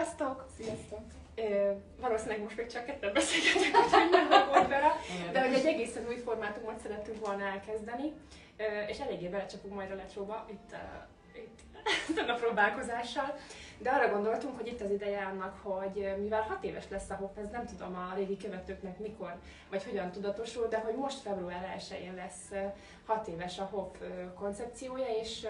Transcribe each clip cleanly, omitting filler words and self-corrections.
Sziasztok! Sziasztok! Valószínűleg most még csak ketten beszélgetünk, úgyhogy nem volt vele, de hogy egy egészen új formátumot szerettünk volna elkezdeni, és eléggé belecsapunk majd a letróba itt a próbálkozással. De arra gondoltunk, hogy itt az ideje annak, hogy mivel 6 éves lesz a HOF, ez nem tudom a régi követőknek mikor vagy hogyan tudatosul, de hogy most február 1-én lesz 6 éves a HOF koncepciója, és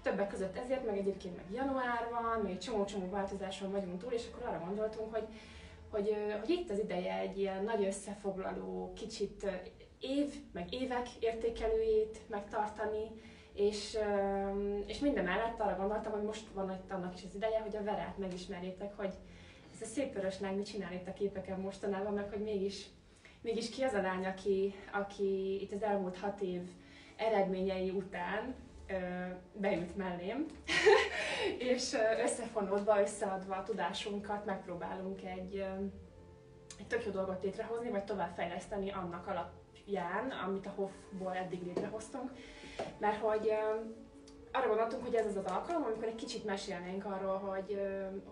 többek között ezért, meg egyébként meg január van, még csomó-csomó változáson vagyunk túl, és akkor arra gondoltunk, hogy itt az ideje egy ilyen nagy összefoglaló, kicsit meg évek értékelőjét megtartani, és minden mellett arra gondoltam, hogy most van itt annak is az ideje, hogy a Verát megismerjétek, hogy ez a szép vörös lány mit csinál itt a képeken mostanában, meg hogy mégis ki az a lány, aki itt az elmúlt 6 év eredményei után beült mellém, és összefonódva, összeadva a tudásunkat megpróbálunk egy tök jó dolgot létrehozni, vagy továbbfejleszteni annak alapján, amit a HOF-ból eddig létrehoztunk. Mert hogy arra gondoltunk, hogy ez az az alkalom, amikor egy kicsit mesélnénk arról,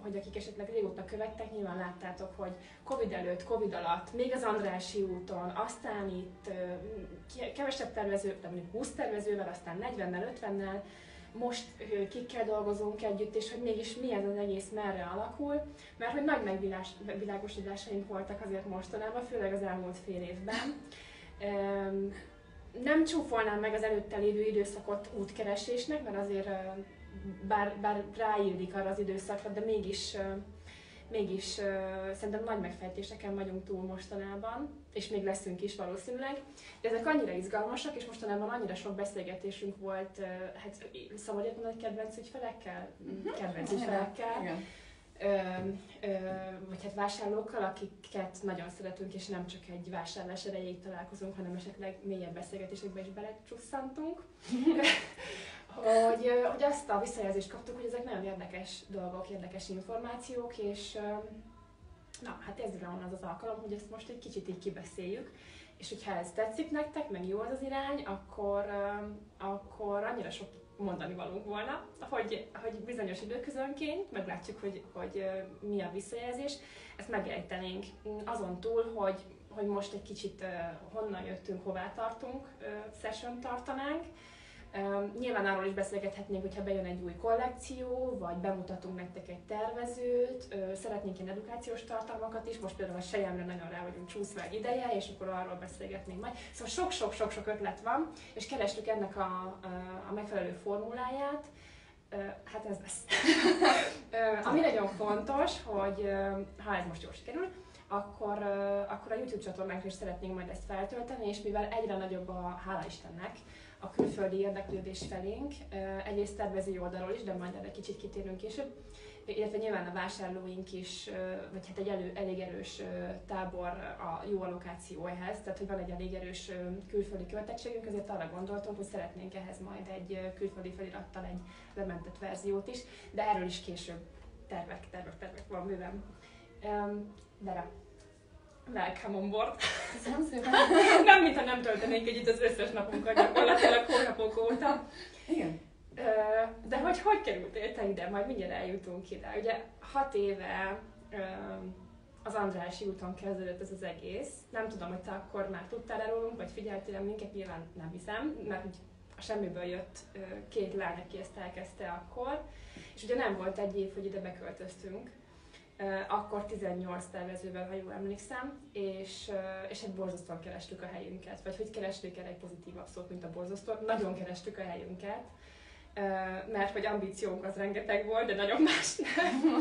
hogy akik esetleg régóta követtek, nyilván láttátok, hogy Covid előtt, Covid alatt, még az Andrássy úton, aztán itt kevesebb tervező, de mondjuk 20 tervezővel, aztán 40-nel, 50-nel, most kikkel dolgozunk együtt, és hogy mégis mi ez az egész, merre alakul, mert hogy nagy megvilágosodásaink voltak azért mostanában, főleg az elmúlt fél évben. Nem csúfolnám meg az előtte lévő időszakot útkeresésnek, mert azért bár ráillik arra az időszakra, de mégis szerintem nagy megfejtéseken vagyunk túl mostanában, és még leszünk is valószínűleg. De ezek annyira izgalmasak, és mostanában annyira sok beszélgetésünk volt, hát szabad ilyet mondani, kedvenc ügyfelekkel? Kedvenc ügyfelekkel. Vagy hát vásárlókkal, akiket nagyon szeretünk, és nem csak egy vásárlás erejéig találkozunk, hanem esetleg mélyebb beszélgetésekbe is belecsusszantunk. hogy azt a visszajelzést kaptuk, hogy ezek nagyon érdekes dolgok, érdekes információk, és na, hát ez van az alkalom, hogy ezt most egy kicsit így kibeszéljük. És hogyha ez tetszik nektek, meg jó az az irány, akkor annyira sok mondani valunk volna, hogy bizonyos időközönként meglátjuk, hogy mi a visszajelzés, ezt megejtenénk. Azon túl, hogy most egy kicsit honnan jöttünk, hová tartunk, session tartanánk. Nyilván arról is beszélgethetnénk, hogyha bejön egy új kollekció, vagy bemutatunk nektek egy tervezőt, szeretnénk ilyen edukációs tartalmakat is, most például a selyemre nagyon rá vagyunk csúszva egy ideje, és akkor arról beszélgetnénk majd. Szóval sok ötlet van, és kerestük ennek a megfelelő formuláját, hát ez lesz. Ami nagyon fontos, hogy ha ez most jól sikerül, akkor a YouTube csatornánkra is szeretnénk majd ezt feltölteni, és mivel egyre nagyobb hála Istennek, a külföldi érdeklődés felénk, egyrészt tervezői oldalról is, de majd erre kicsit kitérünk később, illetve nyilván a vásárlóink is, vagy hát egy elég erős tábor a jó allokáció ehhez, tehát hogy van egy elég erős külföldi követettségünk, ezért arra gondoltunk, hogy szeretnénk ehhez majd egy külföldi felirattal egy lementett verziót is, de erről is később tervek van bőven. Vera, welcome on board! Köszönöm szépen! Nem, mintha nem töltenénk együtt az összes napunkat gyakorlatilag hónapok óta. Igen. De hogy kerültél te ide? Majd mindjárt eljutunk ide. Ugye 6 éve az Andrássy úton kezdődött ez az egész. Nem tudom, hogy te akkor már tudtál rólunk, vagy figyeltél minket, nyilván nem hiszem, mert úgy a semmiből jött 2 lány, aki ezt elkezdte akkor. És ugye nem volt egy év, hogy ide beköltöztünk. Akkor 18 tervezővel, ha jól emlékszem, és hát borzasztóan kerestük a helyünket, vagy hogy kerestük el egy pozitívabb szót, mint a borzasztó, nagyon kerestük a helyünket, mert hogy ambíciónk az rengeteg volt, de nagyon más nem.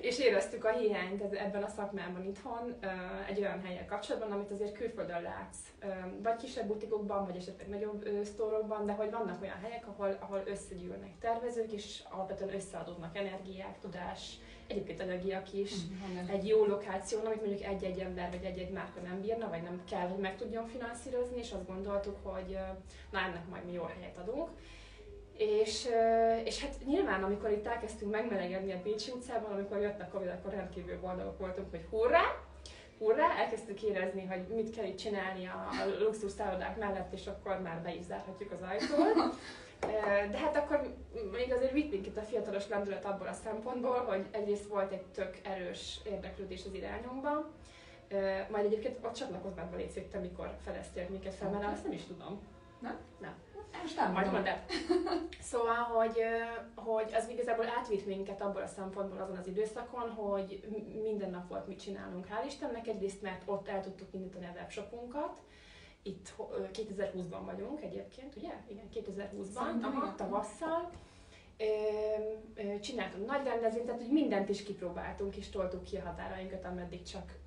És éreztük a hiányt ebben a szakmában itthon egy olyan helyen kapcsolatban, amit azért külföldön látsz, vagy kisebb butikokban, vagy esetleg nagyobb sztórokban, de hogy vannak olyan helyek, ahol összegyűlnek tervezők, és alapvetően összeadódnak energiák, tudás, egyébként anyagíak is, egy jó lokáción, amit mondjuk egy-egy ember vagy egy-egy márka nem bírna, vagy nem kell, hogy meg tudjon finanszírozni, és azt gondoltuk, hogy na, ennek majd mi jól helyet adunk. És hát nyilván, amikor itt elkezdtünk megmelegedni a Bécsi utcában, amikor jött a Covid, akkor rendkívül boldogok voltunk, hogy hurrá, elkezdtük érezni, hogy mit kell itt csinálni a luxus szállodák mellett, és akkor már be is zárhatjuk az ajtót. De hát akkor még azért vitt minket a fiatalos lendület abból a szempontból, hogy egyrészt volt egy tök erős érdeklődés az irányunkban, majd egyébként ott csatlakoznak be légy te, mikor fedeztél minket fel, mert azt nem is tudom. Nem? Nem. Most nem majd mondd el. Szóval, hogy az igazából átvitt minket abból a szempontból azon az időszakon, hogy minden nap volt mit csinálunk, hál' Istennek, egyrészt mert ott el tudtuk indítani a webshopunkat. Itt 2020-ban vagyunk egyébként, ugye? Igen, 2020-ban, tavasszal. Csináltunk nagy rendezvényt, tehát hogy mindent is kipróbáltunk, és toltuk ki a határainkat, ameddig csak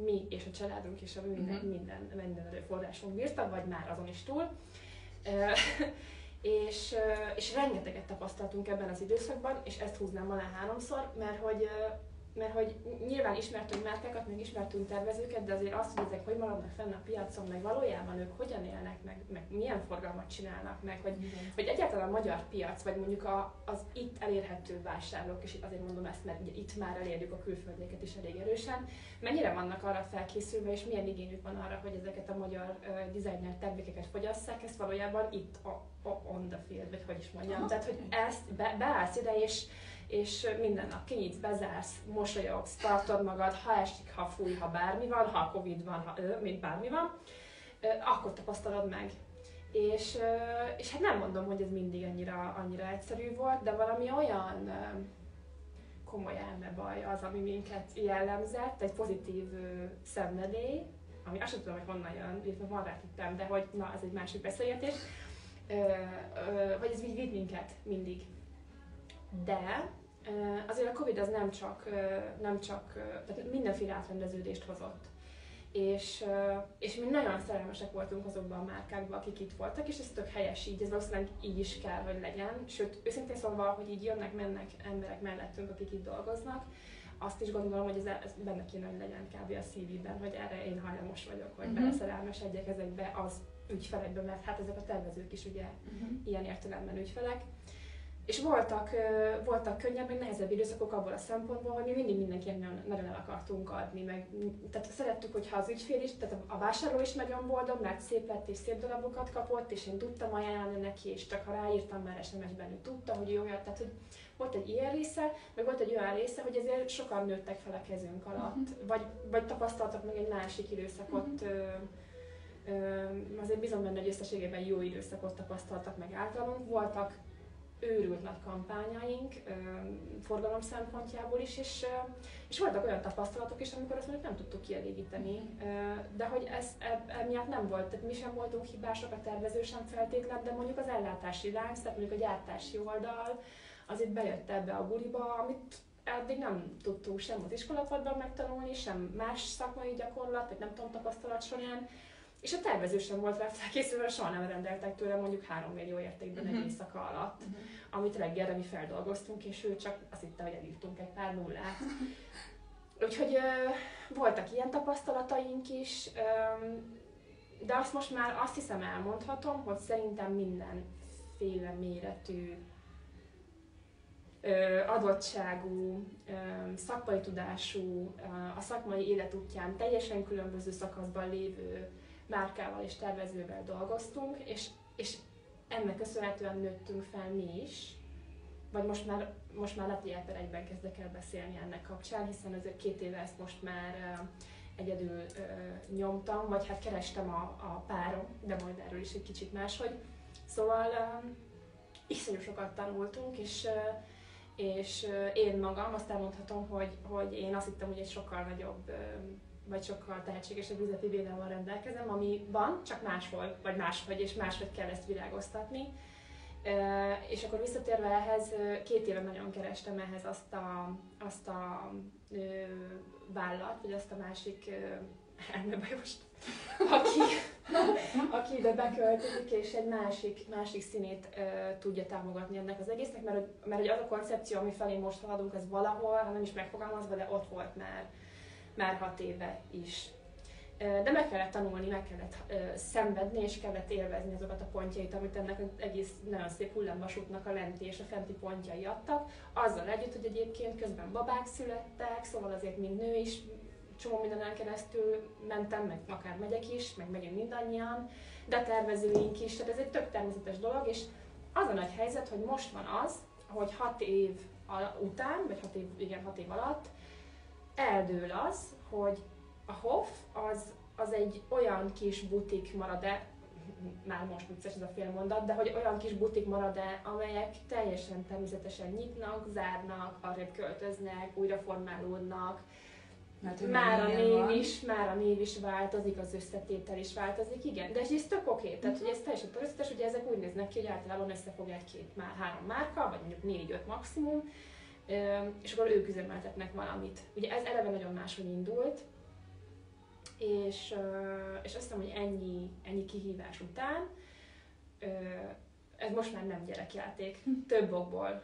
mi és a családunk és a minden erőforrásunk bírtak, vagy már azon is túl. És rengeteget tapasztaltunk ebben az időszakban, és ezt húznám alá háromszor, mert hogy nyilván ismertünk márkákat, meg ismertünk tervezőket, de azért azt, hogy ezek hogy maradnak fenn a piacon, meg valójában ők hogyan élnek, meg milyen forgalmat csinálnak, meg hogy egyáltalán a magyar piac, vagy mondjuk az itt elérhető vásárlók, és azért mondom ezt, mert ugye itt már elérjük a külföldieket is elég erősen, mennyire vannak arra felkészülve, és milyen igényük van arra, hogy ezeket a magyar designer termékeket fogyasszák, ezt valójában itt on the field, vagy hogy is mondjam. Tehát, hogy ezt beállsz ide, és minden nap kinyitsz, bezársz, mosolyogsz, tartod magad, ha esik, ha fúj, ha bármi van, ha Covid van, ha mint bármi van, akkor tapasztalod meg. És hát nem mondom, hogy ez mindig annyira egyszerű volt, de valami olyan komoly elmebaj az, ami minket jellemzett, egy pozitív szenvedély, ami azt sem tudom, hogy honnan jön, illetve van rá hittem, de hogy na, ez egy másik beszélgetés, hogy ez így vitt minket mindig. De azért a Covid az nem csak tehát mindenféle átrendeződést hozott. És mi nagyon szerelmesek voltunk azokban a márkákban, akik itt voltak, és ez tök helyes így, ez valószínűleg így is kell, hogy legyen. Sőt, őszintén szólva, hogy így jönnek-mennek emberek mellettünk, akik itt dolgoznak, azt is gondolom, hogy ez benne kéne, hogy legyen kb. A CV-ben, hogy erre én hajlamos vagyok, hogy beleszerelmesedjek ezekbe az ügyfelekbe, mert hát ezek a tervezők is ugye ilyen értelemben ügyfelek. És voltak könnyebb, meg nehezebb időszakok abból a szempontból, hogy mi mindig mindenkinek nagyon el akartunk adni. Tehát szerettük, hogyha az ügyfél is, tehát a vásárló is nagyon boldog, mert szép lett és szép darabokat kapott, és én tudtam ajánlani neki, és csak ha ráírtam már SMS-ben, ő tudta, hogy jó, tehát hogy volt egy ilyen része, meg volt egy olyan része, hogy ezért sokan nőttek fel a kezünk alatt, vagy tapasztaltak meg egy másik időszakot, azért bizony benne, hogy összességében jó időszakot tapasztaltak meg általunk, voltak őrült nagy kampányaink, forgalom szempontjából is, és voltak olyan tapasztalatok is, amikor azt mondjuk nem tudtuk kielégíteni, de hogy ez emiatt nem volt, tehát mi sem voltunk hibások, a tervező sem feltétlen, de mondjuk az ellátási lánc, tehát mondjuk a gyártási oldal, az itt bejött ebbe a buliba, amit eddig nem tudtunk sem az iskolapadban megtanulni, sem más szakmai gyakorlat, vagy nem tudom, tapasztalat során. És a tervező sem volt rá felkészülve, soha nem rendeltek tőle mondjuk 3 millió értékben egy éjszaka alatt, amit reggelre mi feldolgoztunk, és ő csak azt hitte, hogy elírtunk egy pár nullát. Úgyhogy voltak ilyen tapasztalataink is, de azt most már azt hiszem elmondhatom, hogy szerintem mindenféle méretű, adottságú, szakmai tudású, a szakmai életútján teljesen különböző szakaszban lévő márkával és tervezővel dolgoztunk, és ennek köszönhetően nőttünk fel mi is, vagy most már lehet, hogy egyben kezdek el beszélni ennek kapcsán, hiszen azért 2 éve ezt most már egyedül nyomtam, vagy hát kerestem a párom, de majd erről is egy kicsit máshogy. Szóval iszonyú sokat tanultunk, és én magam azt elmondhatom, hogy én azt hittem, hogy egy sokkal nagyobb, vagy sokkal tehetségesebb üzleti védelemmel rendelkezem, ami van, csak máshol, vagy máshogy, és máshogy kell ezt virágoztatni. És akkor visszatérve ehhez, 2 éve nagyon kerestem ehhez azt a vállat, vagy azt a másik elmebajost, aki ide beköltözik, és egy másik színét tudja támogatni ennek az egésznek, mert az a koncepció, ami felé most haladunk, ez valahol, ha nem is megfogalmazva, de ott volt már 6 éve is. De meg kellett tanulni, meg kellett szenvedni, és kellett élvezni azokat a pontjait, amit ennek az egész nagyon szép hullámvasútnak a lenti és a fenti pontjai adtak. Azzal együtt, hogy egyébként közben babák születtek, szóval azért mint nő is csomó mindenen keresztül mentem, meg akár megyek is, meg megyünk mindannyian, de tervezőink is, tehát ez egy tök természetes dolog, az a nagy helyzet, hogy most van az, hogy 6 év után, vagy 6 év alatt eldől az, hogy a Hof az egy olyan kis butik marad-e, már most vicces ez a félmondat, de hogy olyan kis butik marad-e, amelyek teljesen természetesen nyitnak, zárnak, arrébb költöznek, újra formálódnak. Már a név is változik, az összetétel is változik, igen, de ez tök oké, tehát hogy ez teljesen természetes, ugye ezek úgy néznek ki, hogy általában összefog 1-2-3 márka, vagy mondjuk 4-5 maximum, és akkor ők üzemeltetnek valamit. Ugye ez eleve nagyon máshogy indult, és azt hiszem, hogy ennyi kihívás után ez most már nem gyerekjáték, több okból.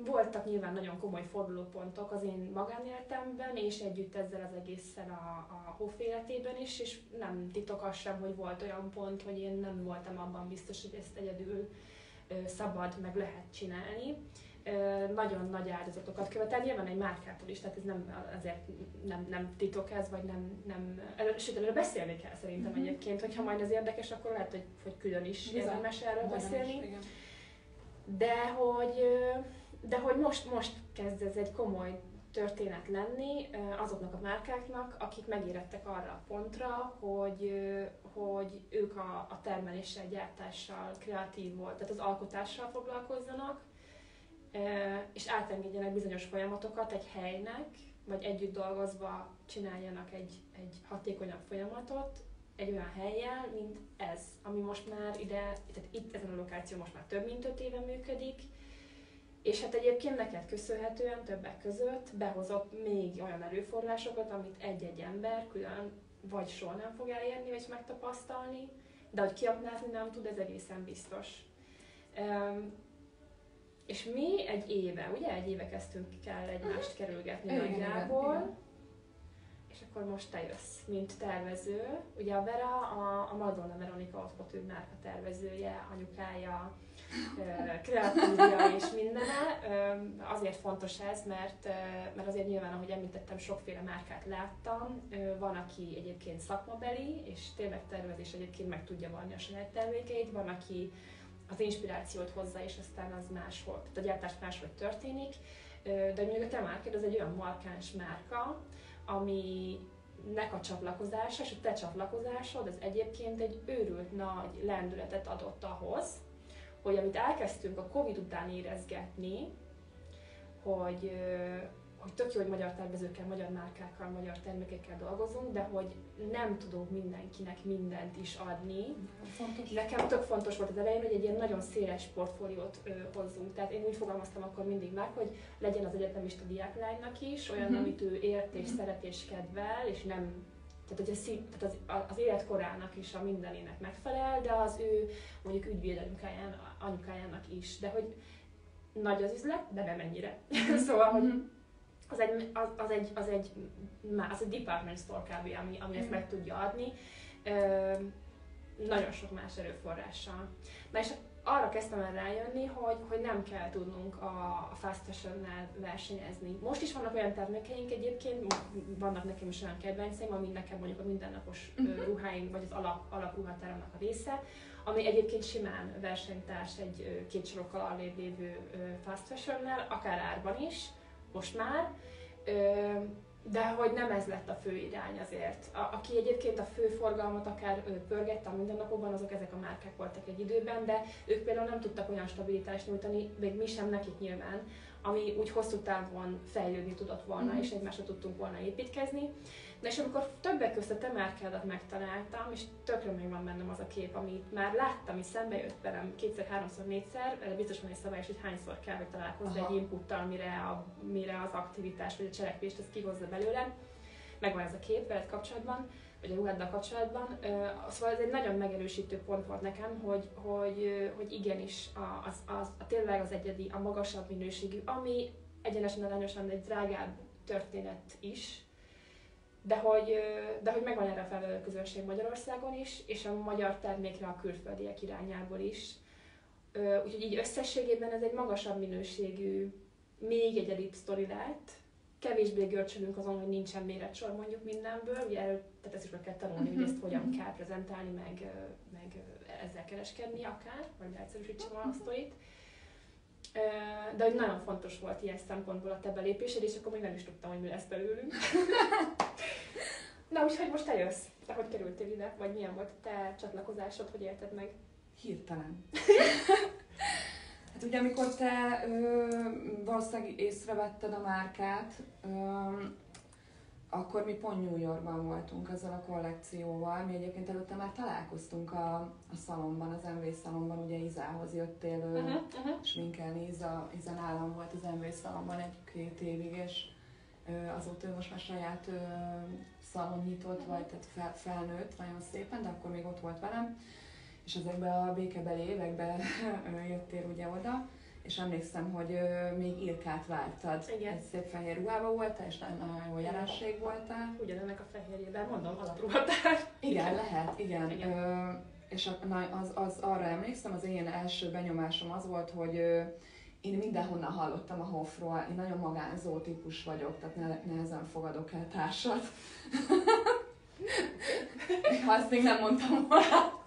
Voltak nyilván nagyon komoly fordulópontok az én magánéletemben, és együtt ezzel az egészen a Hof életében is, és nem titok az sem, hogy volt olyan pont, hogy én nem voltam abban biztos, hogy ezt egyedül szabad, meg lehet csinálni. Nagyon nagy áldozatokat követel, nyilván egy márkától is, tehát ez nem titok ez, vagy sőt, erről beszélni kell szerintem egyébként, hogyha majd ez érdekes, akkor lehet, hogy külön is érdemes erről beszélni. De hogy most kezd ez egy komoly történet lenni azoknak a márkáknak, akik megérettek arra a pontra, hogy ők a termeléssel, gyártással, kreatív volt, tehát az alkotással foglalkozzanak, és átengedjenek bizonyos folyamatokat egy helynek, vagy együtt dolgozva csináljanak egy hatékonyabb folyamatot egy olyan hellyel, mint ez, ami most már tehát itt ezen a lokáció most már több mint 5 éve működik, és hát egyébként neked köszönhetően többek között behozott még olyan erőforrásokat, amit egy-egy ember külön vagy soha nem fog elérni, vagy megtapasztalni, de hogy kiaknázni nem tud, ez egészen biztos. És mi egy éve kezdtünk el egymást kerülgetni nagyjából, és akkor most te jössz, mint tervező. Ugye a Vera, a Madonna Veronika Otthotűr márka tervezője, anyukája, kreatívja és mindene. Azért fontos ez, mert azért nyilván, ahogy említettem, sokféle márkát láttam. Van, aki egyébként szakmabeli, és tényleg tervezés egyébként meg tudja vanni a saját termékeit, van, aki az inspirációt hozza, és aztán az máshol, tehát a gyártás máshogy történik. De mondjuk a te márkád az egy olyan markáns márka, aminek a csatlakozása és a te csatlakozásod az egyébként egy őrült nagy lendületet adott ahhoz, hogy amit elkezdtünk a Covid után érezgetni, hogy tök jó, hogy magyar tervezőkkel, magyar márkákkal, magyar termékekkel dolgozunk, de hogy nem tudunk mindenkinek mindent is adni. Fontos. Nekem tök fontos volt az elején, hogy egy ilyen nagyon széles portfóliót hozzunk. Tehát én úgy fogalmaztam akkor mindig meg, hogy legyen az egyetemista diáklánynak is olyan, amit ő ért és szeret és kedvel, és nem, tehát az életkorának is a mindenének megfelel, de az ő mondjuk ügyvéd anyukájának is. De hogy nagy az üzlet, de nem ennyire. Szóval, hogy az egy department store kb, ami ezt meg tudja adni, nagyon sok más erőforrással. Na és arra kezdtem el rájönni, hogy nem kell tudnunk a fast fashion-nel versenyezni. Most is vannak olyan termékeink egyébként, vannak nekem is olyan kedvenceim, ami nekem mondjuk a mindennapos ruháim, vagy az alapruhatáromnak a része, ami egyébként simán versenytárs egy 2 sorokkal arrébb lévő fast fashion-nel, akár árban is, most már, de hogy nem ez lett a fő irány azért. Aki egyébként a fő forgalmat akár pörgette a mindennapokban, ezek a márkák voltak egy időben, de ők például nem tudtak olyan stabilitást nyújtani, még mi sem nekik nyilván, ami úgy hosszú távon fejlődni tudott volna, és egymásra tudtunk volna építkezni. Na és amikor többek között a te márkádat megtaláltam, és tökre még van bennem az a kép, amit már láttam, és szembe jött velem 2-3, 4-szer, erre biztos van egy szabályos, hogy hányszor kell, hogy találkozz egy inputtal, mire az aktivitás vagy a cselekvést ez kihozza belőle. Megvan ez a kép veled kapcsolatban, vagy a ruháddal kapcsolatban. Szóval ez egy nagyon megerősítő pont volt nekem, hogy igenis tényleg az egyedi, a magasabb minőségű, ami egyenesen arányosan egy drágább történet is, de hogy megvan erre a felvevő közönség Magyarországon is, és a magyar termékre a külföldiek irányából is. Úgyhogy így összességében ez egy magasabb minőségű, még egyedibb sztori lett, kevésbé görcsölünk azon, hogy nincsen méretsor mondjuk mindenből, ugye tehát ezt is meg kell tanulni, hogy ezt hogyan kell prezentálni, meg ezzel kereskedni akár, vagy leegyszerűsítsem a sztorit. De hogy nagyon fontos volt ilyen szempontból a te belépésed, és akkor még nem is tudtam, hogy mi lesz belőlünk. Na úgyhogy most te jössz. Te hogy kerültél ide? Vagy milyen volt a te csatlakozásod, hogy élted meg? Hirtelen. Hát ugye amikor te valószínűleg észrevetted a márkát, akkor mi pont New Yorkban voltunk ezzel a kollekcióval. Mi egyébként előtte már találkoztunk a szalomban, az MV szalomban, ugye Izához jöttél sminkelni, Iza nálam volt az MV szalomban 1-2 évig, és azóta ő most már saját szalon nyitott, vagy tehát felnőtt nagyon szépen, de akkor még ott volt velem. És ezekben a békebeli években jöttél ugye oda, és emlékszem, hogy még Ilkát vártad. Igen. Egy szép fehér ruhába voltál, és nagyon jó jelenség voltál. Ugyanennek a fehérjében, mondom, alapruhatár. Igen, lehet, igen. És az arra emlékszem, az én első benyomásom az volt, hogy én mindenhonnan hallottam a Hoffról, én nagyon magánzó típus vagyok, tehát nehezen fogadok el társat. Ha azt még nem mondtam volna.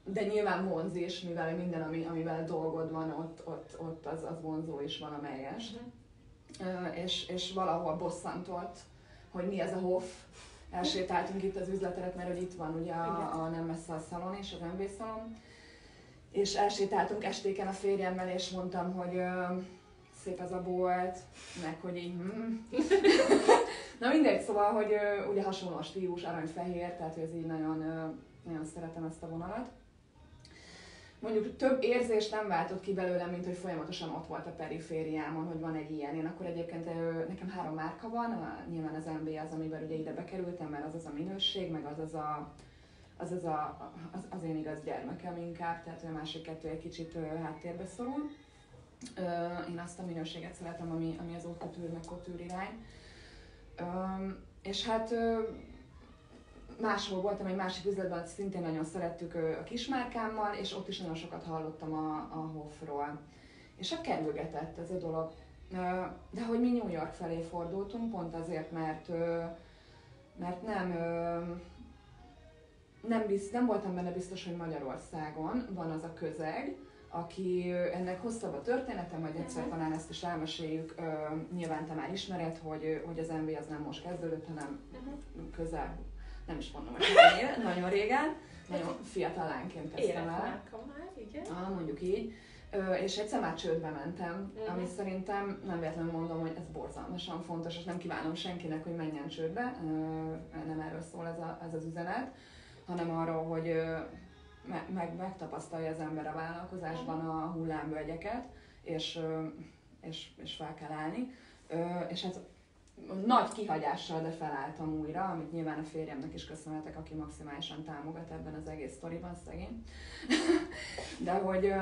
De nyilván vonz is, mivel minden, amivel dolgod van, ott az vonzó is valamelyest. És valahol bosszantott, hogy mi ez a Hoff. Elsétáltunk itt az üzleteret, mert hogy itt van ugye a nem messze a szalon és az MV szalon. És elsétáltunk estéken a férjemmel, és mondtam, hogy szép ez a bolt, meg hogy így Na mindegy, szóval, hogy ugye hasonló a stílus, aranyfehér, tehát ez így nagyon, nagyon szeretem ezt a vonalat. Mondjuk több érzést nem váltott ki belőlem, mint hogy folyamatosan ott volt a perifériámon, hogy van egy ilyen. Én akkor egyébként nekem 3 márka van, nyilván az MB az, amivel ugye ide bekerültem, mert az a minőség, meg az én igaz gyermekem inkább, tehát a másik 2 egy kicsit háttérbe szorul. Én azt a minőséget szeretem, ami az haute couture, meg couture irány. És hát máshol voltam egy másik üzletben, szintén nagyon szerettük a kismárkámmal, és ott is nagyon sokat hallottam a Hoffról. És hát kerülgetett ez a dolog. De hogy mi New York felé fordultunk, pont azért, mert nem voltam benne biztos, hogy Magyarországon van az a közeg, aki ennek hosszabb a története, majd egyszer talán ezt is elmeséljük. Nyilván te már ismered, hogy az MV az nem most kezdődött, hanem közel, nem is mondom, hogy nagyon régen, nagyon fiatal lányként kezdtem el. Igen. Mondjuk így. És egyszer már csődbe mentem, ami szerintem nem véletlenül mondom, hogy ez borzalmasan fontos, és nem kívánom senkinek, hogy menjen csődbe, nem erről szól ez az üzenet, hanem arról, hogy megtapasztalja az ember a vállalkozásban a hullámvölgyeket, és fel kell állni. És hát nagy kihagyással, de felálltam újra, amit nyilván a férjemnek is köszönhetek, aki maximálisan támogat ebben az egész sztoriban, szegény. De hogy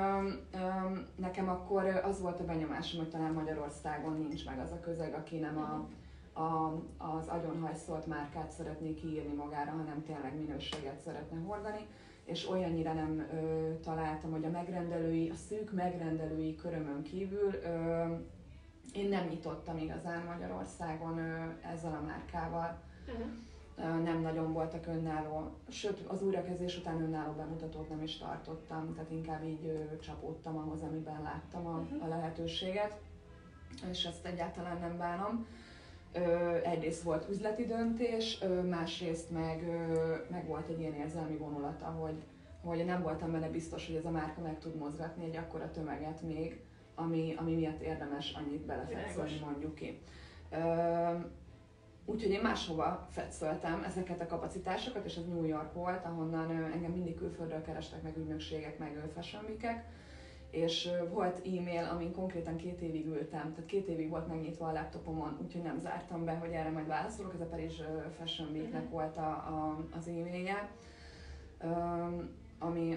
nekem akkor az volt a benyomásom, hogy talán Magyarországon nincs meg az a közeg, aki nem az agyonhajszolt márkát szeretné kiírni magára, hanem tényleg minőséget szeretne hordani. És olyannyira nem találtam, hogy a szűk megrendelői körömön kívül én nem nyitottam igazán Magyarországon ezzel a márkával. Nem nagyon voltak önálló, sőt az újrakezdés után önálló bemutatót nem is tartottam, tehát inkább így csapódtam ahhoz, amiben láttam a lehetőséget, és ezt egyáltalán nem bánom. Egyrészt volt üzleti döntés, másrészt meg volt egy ilyen érzelmi vonulata, hogy nem voltam benne biztos, hogy ez a márka meg tud mozgatni egy akkora tömeget még, ami miatt érdemes annyit belefetszölni, mondjuk ki. Úgyhogy én máshova fetszöltem ezeket a kapacitásokat, és ez New York volt, ahonnan engem mindig külföldről kerestek meg ügynökségek, meg fashion weekek. És volt e-mail, amin konkrétan 2 évig ültem, tehát 2 évig volt megnyitva a laptopomon, úgyhogy nem zártam be, hogy erre majd válaszolok. Ez a Paris Fashion Weeknek volt az e-mailje,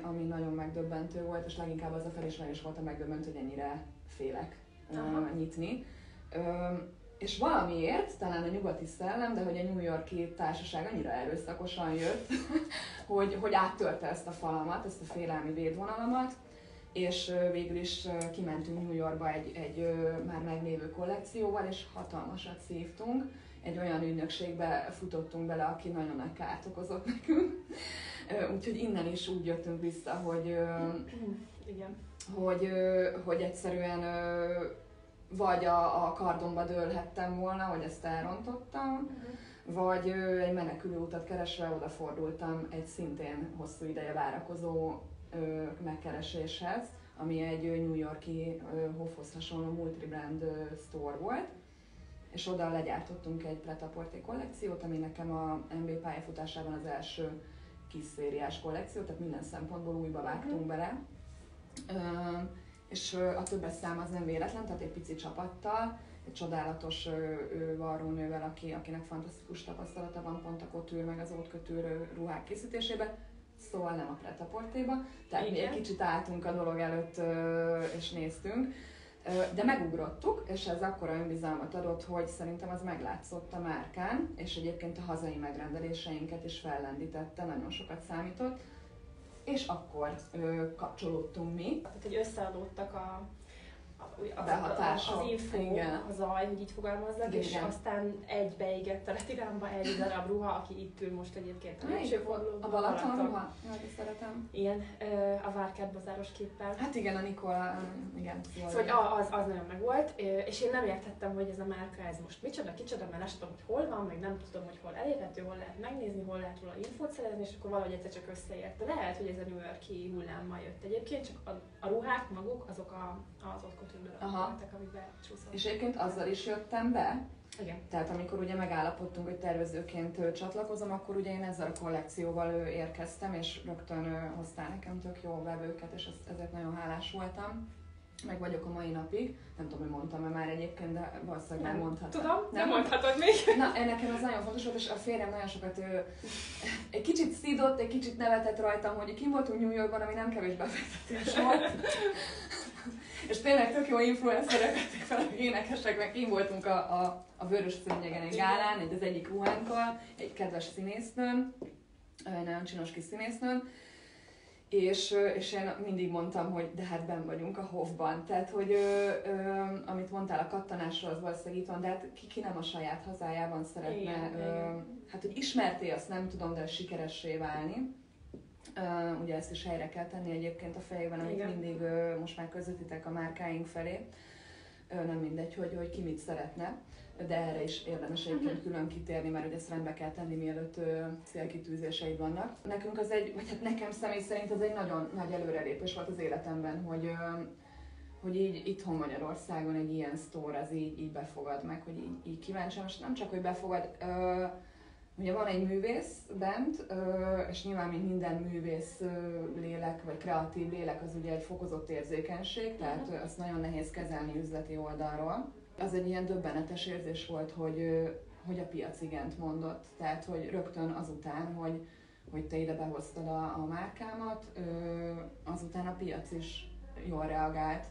ami nagyon megdöbbentő volt, és leginkább az a felismerés volt a megdöbbentő, hogy ennyire félek nyitni. És valamiért, talán a nyugati szellem, de hogy a New York-i társaság annyira erőszakosan jött, hogy áttörte ezt a falamat, ezt a félelmi védvonalamat, és végül is kimentünk New Yorkba egy már meglévő kollekcióval, és hatalmasat szívtunk. Egy olyan ügynökségbe futottunk bele, aki nagyon nagy kárt okozott nekünk. Úgyhogy innen is úgy jöttünk vissza, hogy, igen. hogy egyszerűen vagy a kardomba dőlhettem volna, hogy ezt elrontottam, vagy egy menekülő utat keresve odafordultam egy szintén hosszú ideje várakozó megkereséshez, ami egy New York-i Hofhoz hasonló multibrand store volt, és oda legyártottunk egy pret-à-porter kollekciót, ami nekem a MB pályafutásában az első kis szériás kollekció, tehát minden szempontból újba vágtunk bele. És a többes szám az nem véletlen, tehát egy pici csapattal, egy csodálatos varrónővel, akinek fantasztikus tapasztalata van pont a couture meg az haute couture ruhák készítésében, szóval nem a pret-à-porterba, tehát mi egy kicsit álltunk a dolog előtt és néztünk, de megugrottuk, és ez akkora önbizalmat adott, hogy szerintem az meglátszott a márkán, és egyébként a hazai megrendeléseinket is fellendítette, nagyon sokat számított, és akkor kapcsolódtunk mi. Tehát, hogy összeadódtak behatások, az info, a zaj, hogy így fogalmazzak, igen. És aztán egybeégett a Retirámba egy darab ruha, aki itt ül most egyébként a végső fordulóban. A Balaton ruha? Jaj, szeretem. Igen, a Várkert bazáros képpel. Hát igen, a Nikola, igen. Szóval az nagyon megvolt, és én nem értettem, hogy ez a márka ez most micsoda, kicsoda, mert nem tudom, hogy hol van, meg nem tudom, hogy hol elérhető, hol lehet megnézni, hol lehet róla infót szerezni, és akkor valahogy egyszer csak összeért. De lehet, hogy ez a New York-i hullámmal jött egyébként, csak a ruhák maguk, azok az ott kötődőre voltak, amikbe csúszott. És egyébként azzal is jöttem be, igen. Tehát amikor ugye megállapodtunk, hogy tervezőként csatlakozom, akkor ugye én ezzel a kollekcióval érkeztem, és rögtön hoztál nekem tök jó vevőket, és ezért nagyon hálás voltam. Meg vagyok a mai napig. Nem tudom, hogy mondtam-e már egyébként, de valószínűleg nem mondhatom. Tudom, nem mondhatod még. Na, nekem az nagyon fontos volt, és a férjem nagyon sokat egy kicsit szídott, egy kicsit nevetett rajtam, hogy kim voltunk New Yorkban, ami nem kevés befektetés volt. És tényleg tök jó influencerek vették fel, akik énekesek, meg kim voltunk a Vörös Szőnyegen egy gálán, az egyik ruhánkkal, egy kedves színésznőn, nagyon csinos kis színésznőn, és én mindig mondtam, hogy de hát benn vagyunk a Hofban. Tehát, hogy amit mondtál a kattanásról, az valószínűleg itt van, de hát ki nem a saját hazájában szeretne, igen. hát hogy ismerté, azt nem tudom, de sikeressé válni. Ugye ezt is helyre kell tenni egyébként a fejében, amit igen. mindig most már közvetítek a márkáink felé. Nem mindegy, hogy ki mit szeretne, de erre is érdemes egyébként külön kitérni, mert ugye ezt rendbe kell tenni, mielőtt célkitűzéseid vannak. Nekünk az vagy hát nekem személy szerint ez egy nagyon nagy előrelépés volt az életemben, hogy így itthon Magyarországon egy ilyen sztór az így befogad meg, hogy így kíváncsi, most nem csak, hogy befogad, ugye van egy művész bent, és nyilván mint minden művész lélek, vagy kreatív lélek, az ugye egy fokozott érzékenység, tehát azt nagyon nehéz kezelni üzleti oldalról. Az egy ilyen döbbenetes érzés volt, hogy a piac igent mondott, tehát hogy rögtön azután, hogy te ide behoztad a márkámat, azután a piac is jól reagált.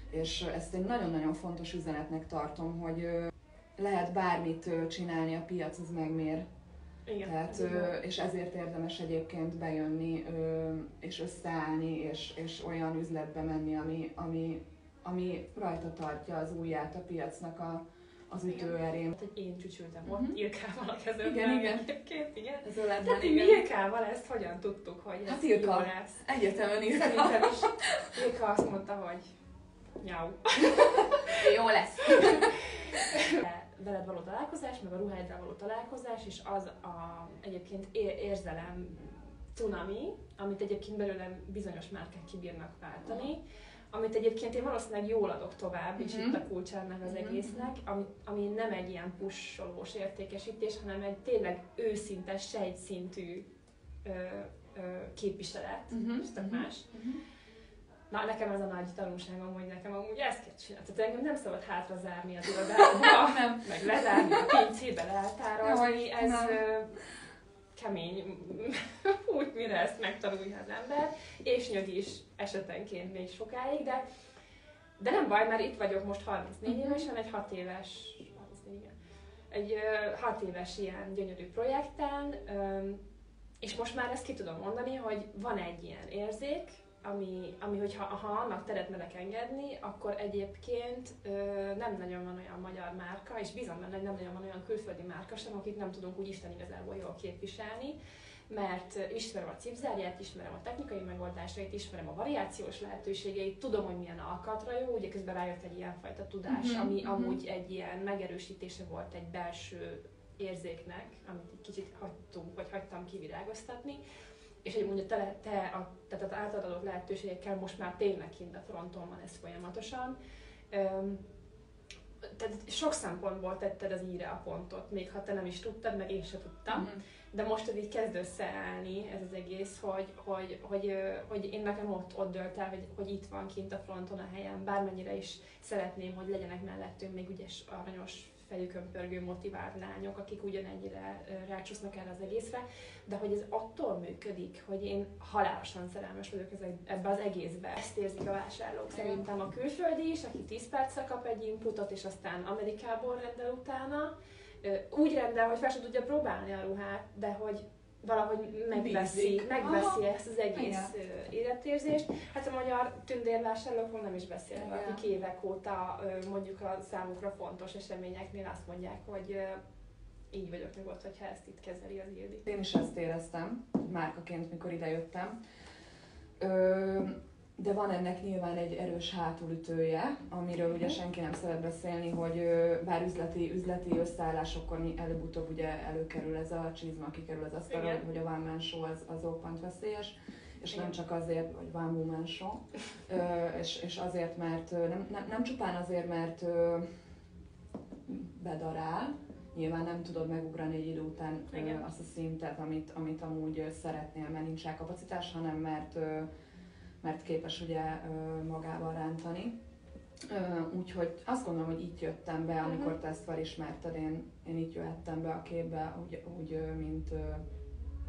És ezt egy nagyon-nagyon fontos üzenetnek tartom, hogy lehet bármit csinálni, a piac az megmér. Igen, tehát, és ezért érdemes egyébként bejönni, és összeállni, és olyan üzletbe menni, ami rajta tartja az ujját a piacnak az ütőerén. Én csücsültem ott Ilkával a kezemben. Igen. Igen. Tehát mi Ilkával ezt hogyan tudtuk, hogy ez Ilka. jó lesz? Egyértelműen Ilka. Szerintem is. Ilka azt mondta, hogy nyau. Jó lesz. Veled való találkozás, meg a ruháiddal való találkozás, és az egyébként érzelem cunami, amit egyébként belőlem bizonyos márkák kibírnak váltani, amit egyébként én valószínűleg jól adok tovább, és itt a kulcsa ennek az egésznek, ami nem egy ilyen pusolós értékesítés, hanem egy tényleg őszinte, sejtszintű képviselet, és tök más. Na, nekem ez a nagy tanulságom, hogy nekem amúgy ezt kell csinálni. Tehát engem nem szabad hátra zárni az irodába, meg lezárni a pincébe, leeltározni. Ez kemény úgy, mire ezt megtanulja az ember, és nyög is esetenként még sokáig, de nem baj, mert itt vagyok most 34 évesen, egy 6 éves ilyen gyönyörű projekten, és most már ezt ki tudom mondani, hogy van egy ilyen érzék, ami hogyha ha annak teret merek engedni, akkor egyébként nem nagyon van olyan magyar márka, és bízom benne, hogy nem nagyon van olyan külföldi márka sem, akit nem tudunk úgy Isten igazából jól képviselni, mert ismerem a cipzárját, ismerem a technikai megoldásait, ismerem a variációs lehetőségeit, tudom, hogy milyen alkatra jó, ugye közben rájött egy ilyenfajta tudás, ami amúgy egy ilyen megerősítése volt egy belső érzéknek, amit egy kicsit hagytam kivirágoztatni, és hogy mondja, tehát az általad adott lehetőségekkel most már tényleg kint a fronton van ez folyamatosan. Tehát sok szempontból tetted az i-re a pontot, még ha te nem is tudtad, meg én sem tudtam. De most ez így kezd összeállni, ez az egész, hogy én nekem ott dölt el, hogy itt van kint a fronton a helyem, bármennyire is szeretném, hogy legyenek mellettünk még ügyes, aranyos, fejükön pörgő, motivált lányok, akik ugyanennyire rácsúsznak erre az egészre, de hogy ez attól működik, hogy én halálosan szerelmes vagyok ebbe az egészbe. Ezt érzik a vásárlók. Szerintem a külföldi is, aki 10 perccel kap egy inputot, és aztán Amerikából rendel utána, úgy rendel, hogy fel sem tudja próbálni a ruhát, de hogy valahogy megveszi ezt az egész életérzést. Hát a magyar tündérvásárlókról nem is beszélve, akik évek óta mondjuk a számukra fontos eseményeknél azt mondják, hogy így vagyok nyugodt, hogyha ezt itt kezeli az Ildi. Én is ezt éreztem márkaként, mikor idejöttem. De van ennek nyilván egy erős hátulütője, amiről ugye senki nem szeret beszélni, hogy bár üzleti összeállásokkor előbb-utóbb ugye előkerül ez a csizma, kikerül az asztalra, hogy a one man show az roppant veszélyes, és nem csak azért, vagy one woman show, és azért, mert nem csupán azért, mert bedarál, nyilván nem tudod megugrani egy idő után azt a szintet, amit amúgy szeretnél, mert nincs rá kapacitás, hanem mert képes ugye magával rántani. Úgyhogy azt gondolom, hogy itt jöttem be, amikor te ezt felismerted, én itt jöhettem be a képbe, úgy mint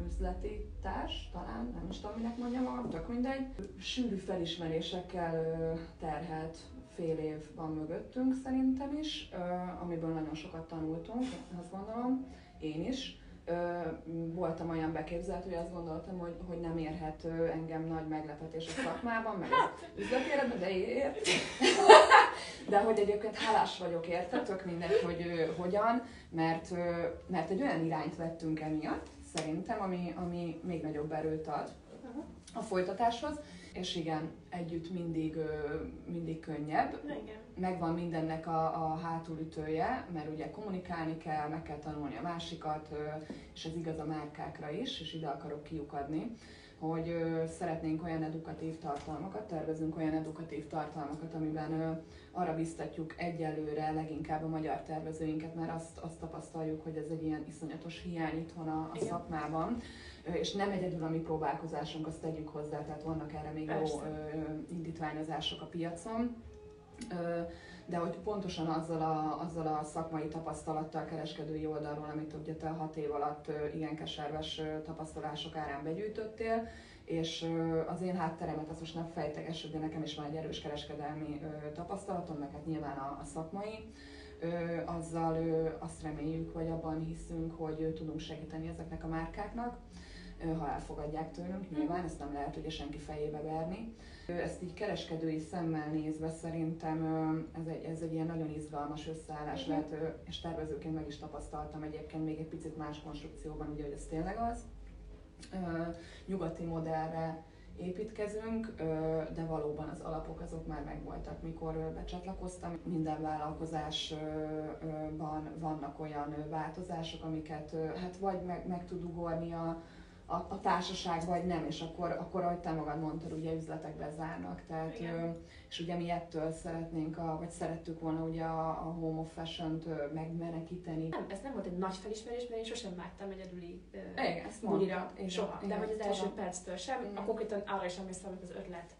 üzleti társ, talán, nem is tudom, minek mondjam magam, tök mindegy. Sűrű felismerésekkel terhelt fél év van mögöttünk szerintem is, amiből nagyon sokat tanultunk, azt gondolom, én is. Voltam olyan beképzelt, hogy azt gondoltam, hogy nem érhet engem nagy meglepetés a szakmában, meg az üzleti életben, de ért. De hogy egyébként hálás vagyok érte, tök mindegy, hogy hogyan, mert egy olyan irányt vettünk emiatt, szerintem, ami még nagyobb erőt ad a folytatáshoz. És igen, együtt mindig könnyebb. Igen. Megvan mindennek a hátulütője, mert ugye kommunikálni kell, meg kell tanulni a másikat, és ez igaz a márkákra is, és ide akarok kiukadni, hogy szeretnénk olyan edukatív tartalmakat, tervezünk olyan edukatív tartalmakat, amiben arra biztatjuk egyelőre leginkább a magyar tervezőinket, mert azt tapasztaljuk, hogy ez egy ilyen iszonyatos hiány itthon a szakmában. És nem egyedül a mi próbálkozásunk, azt tegyük hozzá, tehát vannak erre még jó indítványozások a piacon. De hogy pontosan azzal a szakmai tapasztalattal, kereskedői oldalról, amit ugye te 6 év alatt igen keserves tapasztalások árán begyűjtöttél, és az én hátteremet azt most nem fejteges, de nekem is van egy erős kereskedelmi tapasztalatom, meg hát nyilván a szakmai. Azzal azt reméljük, vagy abban hiszünk, hogy tudunk segíteni ezeknek a márkáknak, ha elfogadják tőlünk, nyilván ezt nem lehet ugye senki fejébe verni. Ezt így kereskedői szemmel nézve szerintem ez egy ilyen nagyon izgalmas összeállás lehet, és tervezőként meg is tapasztaltam egyébként még egy picit más konstrukcióban, ugye, hogy ez tényleg az. Nyugati modellre építkezünk, de valóban az alapok azok már megvoltak, mikor becsatlakoztam. Minden vállalkozásban vannak olyan változások, amiket hát vagy meg tud ugorni a társaság, vagy nem, és akkor ahogy te magad mondtad, ugye üzletek bezárnak, tehát, és ugye mi ettől szeretnénk, vagy szerettük volna ugye a Home of Fashion-t megmenekíteni. Nem, ez nem volt egy nagy felismerés, mert én sosem vágtam egyedüli bulira, soha, de hogy az első perctől sem, konkrétan arra is emlékszem, hogy az ötlet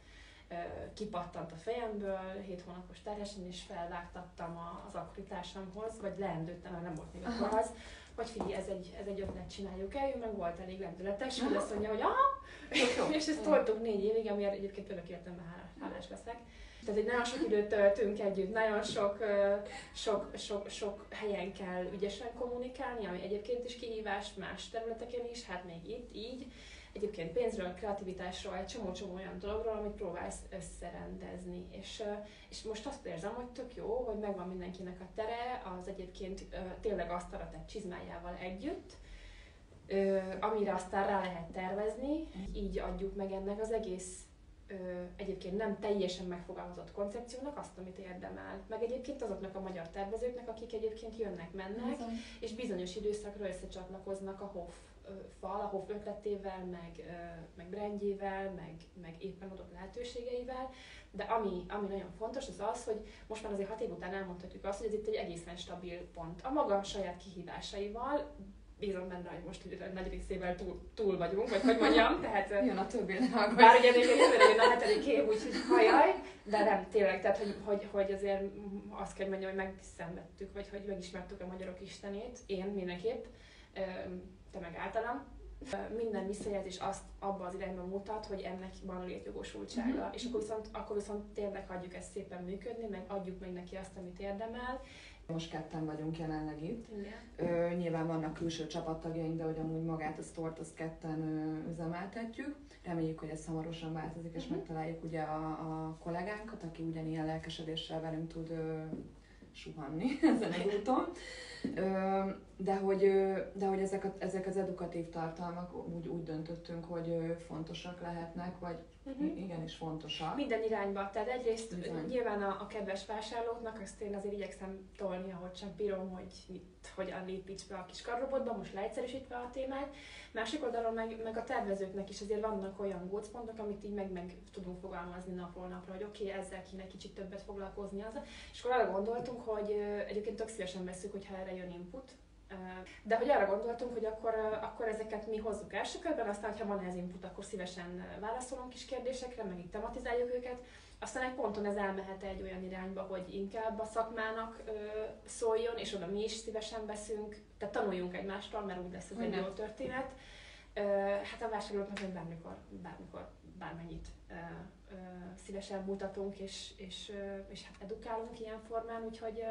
kipattant a fejemből, 7 hónapos terhesen, és felvágtattam az akkoritársamhoz, vagy leendődtem, mert nem volt még akkor az, hogy figyelj, ez egy ötlet, csináljuk el, ő meg volt elég lendületes, hogy azt mondja, hogy aha, és ezt toltuk 4 évig, amiért egyébként örök életemben hálás leszek. Tehát egy nagyon sok időt töltünk együtt, nagyon sok helyen kell ügyesen kommunikálni, ami egyébként is kihívás, más területeken is, hát még itt így. egyébként pénzről, kreativitásról, egy csomó olyan dologról, amit próbálsz összerendezni. És most azt érzem, hogy tök jó, hogy megvan mindenkinek a tere, az egyébként tényleg asztalra tett csizmájával együtt, amire aztán rá lehet tervezni, így adjuk meg ennek az egész egyébként nem teljesen megfogalmazott koncepciónak azt, amit érdemel. Meg egyébként azoknak a magyar tervezőknek, akik egyébként jönnek-mennek, és bizonyos időszakra összecsatlakoznak a Hoff-fal, a Hoff ötletével, meg brandjével, meg éppen adott lehetőségeivel. De ami nagyon fontos, az az, hogy most már azért 6 év után elmondhatjuk azt, hogy ez itt egy egészen stabil pont. A maga saját kihívásaival, bízom benne, hogy most ugye nagy részével túl vagyunk, vagy hogy mondjam, tehát... Jön a többi világos. Bár ugye még jövőre jön a 7. év, úgyhogy hajaj, de nem, tényleg, tehát hogy azért azt kell mondjam, hogy megszenvedtük, vagy hogy megismertük a magyarok istenét, én mindenképp, te meg általam. Minden visszajelzés azt abba az irányba mutat, hogy ennek van létjogosultsága, és akkor viszont tényleg hagyjuk ezt szépen működni, meg adjuk meg neki azt, amit érdemel. Most ketten vagyunk jelenleg itt. Igen. Nyilván vannak külső csapattagjaink, de hogy amúgy magát a sztort azt ketten üzemeltetjük. Reméljük, hogy ez hamarosan változik, és megtaláljuk ugye a kollégánkat, aki ugyanilyen lelkesedéssel velünk tud suhanni ezen az úton. De hogy ezek az edukatív tartalmak úgy döntöttünk, hogy fontosak lehetnek, vagy igenis fontosak. Minden irányba. Tehát egyrészt Bizony. Nyilván a kedves vásárlóknak azt én azért igyekszem tolni, ahogy csak bírom, hogy hogyan lépíts be a kis karrobotba, most leegyszerűsítve a témát. Másik oldalon meg a tervezőknek is azért vannak olyan gócpontok, amit így meg tudunk fogalmazni napról napra, hogy oké, ezzel kéne kicsit többet foglalkozni azzal. És akkor arra gondoltunk, hogy egyébként tök szívesen veszük, hogyha erre jön input. De hogy arra gondoltunk, hogy akkor ezeket mi hozzuk első körben, aztán, ha van ehhez input, akkor szívesen válaszolunk kis kérdésekre, meg így tematizáljuk őket. Aztán egy ponton ez elmehet egy olyan irányba, hogy inkább a szakmának szóljon, és oda mi is szívesen veszünk, tehát tanuljunk egymástól, mert úgy lesz ez egy jó történet. Hát a vásárlóknak meg bármikor bármennyit szívesen mutatunk, és hát edukálunk ilyen formán, úgyhogy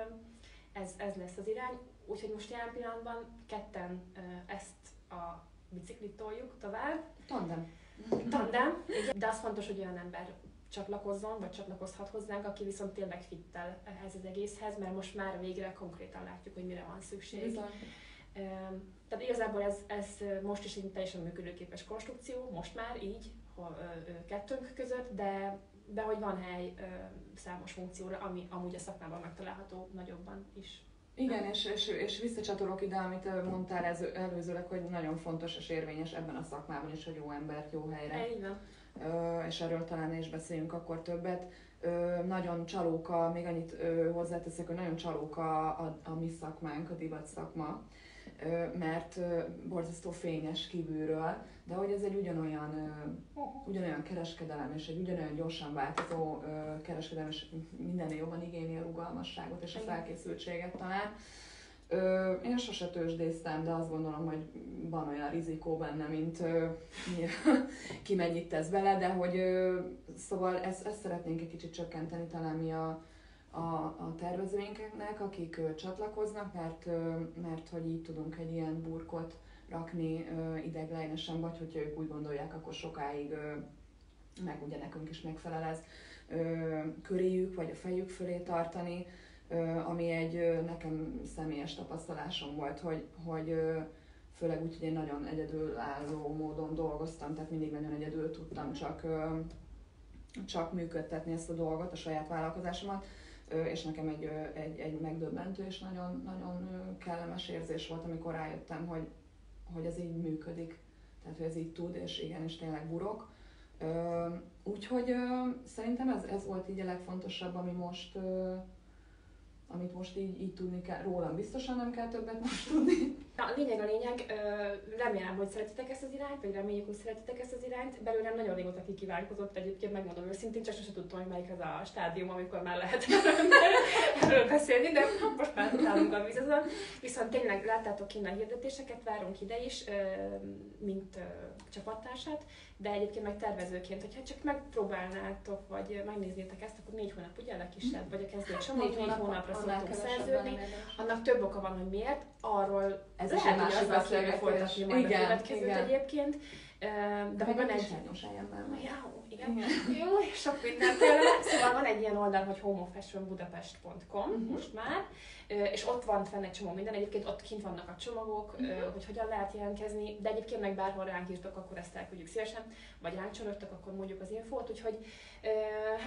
ez lesz az irány. Úgyhogy most jelen pillanatban ketten ezt a biciklit toljuk tovább. Tandem, de az fontos, hogy olyan ember csatlakozzon, vagy csatlakozhat hozzánk, aki viszont tényleg fittel ehhez az egészhez, mert most már végre konkrétan látjuk, hogy mire van szükség. Tehát igazából ez most is egy teljesen működőképes konstrukció, most már így kettőnk között, de hogy van hely számos funkcióra, ami amúgy a szakmában megtalálható nagyobban is. Igen, és visszacsatolok ide, amit mondtál előzőleg, hogy nagyon fontos és érvényes ebben a szakmában is, hogy jó embert jó helyre. Így van. És erről talán is beszéljünk akkor többet. Nagyon csalóka, még annyit hozzáteszek, hogy nagyon csalóka a mi szakmánk, a divat szakma, mert borzasztó fényes kívülről, de hogy ez egy ugyanolyan kereskedelem, és egy ugyanolyan gyorsan változó kereskedelem, és mindennél jobban igényli a rugalmasságot és a felkészültséget talán. Én sose tőzsdéztem, de azt gondolom, hogy van olyan rizikó benne, mint ki mennyit tesz bele, de hogy szóval ezt szeretnénk egy kicsit csökkenteni talán mi a tervezőinknek, akik csatlakoznak, mert hogy így tudunk egy ilyen burkot rakni ideiglenesen, vagy hogyha ők úgy gondolják, akkor sokáig meg ugye nekünk is megfelel ez köréjük, vagy a fejük fölé tartani, ami egy nekem személyes tapasztalásom volt, hogy főleg úgy, hogy én nagyon egyedülálló módon dolgoztam, tehát mindig nagyon egyedül tudtam csak működtetni ezt a dolgot, a saját vállalkozásomat, és nekem egy megdöbbentő és nagyon, nagyon kellemes érzés volt, amikor rájöttem, hogy ez így működik, tehát hogy ez így tud, és igenis tényleg burok. Úgyhogy szerintem ez volt így a legfontosabb, amit most így tudni kell. Rólam biztosan nem kell többet most tudni. A lényeg, remélem, hogy szeretitek ezt az irányt, vagy reméljük, hogy szeretitek ezt az irányt. Belőlem nagyon régóta kikívánkozott, egyébként megmondom őszintén, csak sosem tudtam, hogy melyik az a stádium, amikor már lehet erről beszélni, de most már nálunk a vízazon. Viszont tényleg láttátok innen hirdetéseket, várunk ide is, mint csapattársat, de egyébként meg tervezőként, hogyha csak megpróbálnátok, vagy megnéznétek ezt, akkor 4 hónap ugye a legkisebb, vagy a kezdő csomag, 4 hónapra szoktunk szerződni. Annak több oka van, hogy miért, arról ez lehet, hogy azzal kéne folytatni majd a következőt egyébként. De hogy van egy... Igen. Jó, sok minden tőle. Szóval van egy ilyen oldal, hogy homofashionbudapest.com most már, és ott van fenn egy csomó minden, egyébként ott kint vannak a csomagok, hogy hogyan lehet jelentkezni, de egyébként meg bárhol ránk írtok, akkor ezt elküldjük szívesen, vagy ránk csorogtak, akkor mondjuk az infót, úgyhogy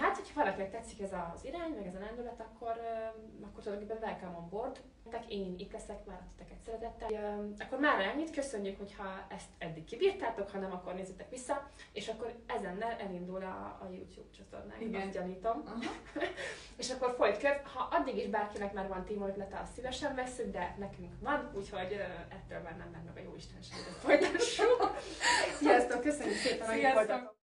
hát, hogyha valakinek tetszik ez az irány, meg ez a lendület, akkor tulajdonképpen welcome on board. Én itt leszek, váratok titeket szeretettel. Akkor már ennyit, köszönjük, hogyha ezt eddig kibírtátok, ha nem, akkor nézzétek vissza, és akkor ezennel elindul a YouTube csatornánk, azt gyanítom. És akkor folyt kör, ha addig is bárkinek már van témaötlete, azt szívesen vesszük, de nekünk van, úgyhogy ettől már nem meg a jóistenséget folytassuk. Sziasztok, köszönjük szépen, hogy voltatok!